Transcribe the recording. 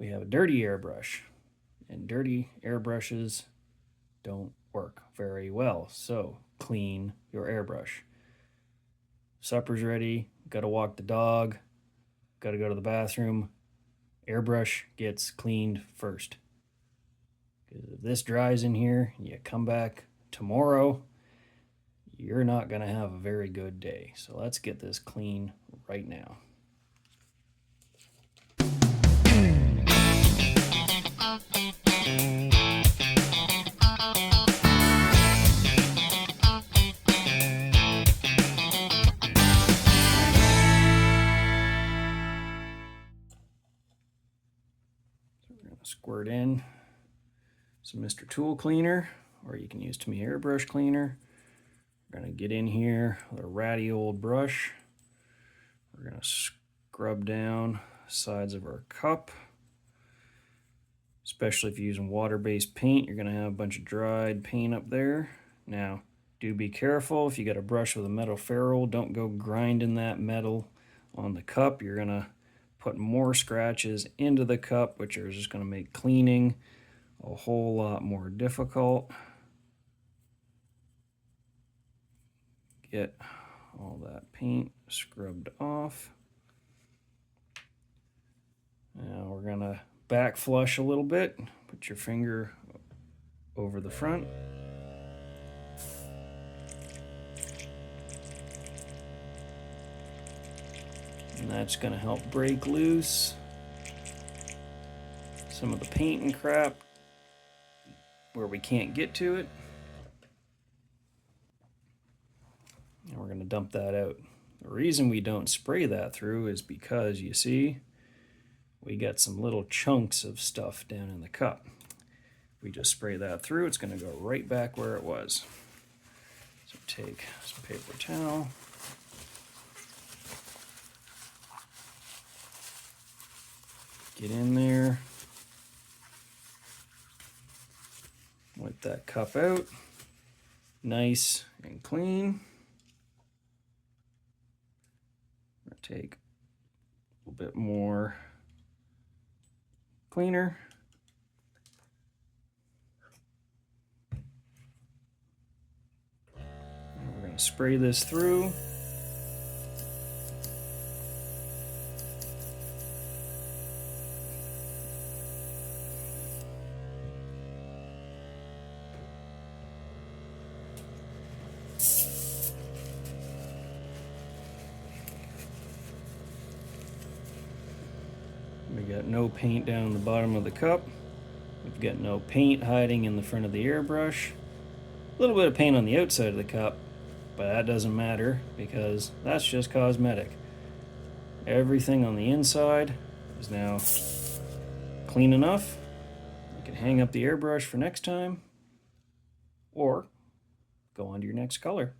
we have a dirty airbrush, and dirty airbrushes don't work very well. So clean your airbrush. Supper's ready, gotta walk the dog, gotta go to the bathroom. Airbrush gets cleaned first. Because if this dries in here, you come back tomorrow, you're not gonna have a very good day. So let's get this clean right now. Squirt in some Mr. Tool Cleaner, or you can use Tamiya Airbrush Cleaner. We're going to get in here with a ratty old brush. We're going to scrub down sides of our cup. Especially if you're using water-based paint, you're going to have a bunch of dried paint up there. Now, do be careful. If you got a brush with a metal ferrule, don't go grinding that metal on the cup. You're going to put more scratches into the cup, which are just going to make cleaning a whole lot more difficult. Get all that paint scrubbed off. Now we're going to back flush a little bit. Put your finger over the front. And that's going to help break loose some of the paint and crap where we can't get to it. And we're going to dump that out. The reason we don't spray that through is because, you see, we got some little chunks of stuff down in the cup. We just spray that through, it's going to go right back where it was. So take some paper towel. Get in there, wipe that cup out, nice and clean. Take a little bit more cleaner. And we're going to spray this through. We got no paint down the bottom of the cup. We've got no paint hiding in the front of the airbrush. A little bit of paint on the outside of the cup, but that doesn't matter because that's just cosmetic. Everything on the inside is now clean enough. You can hang up the airbrush for next time or go on to your next color.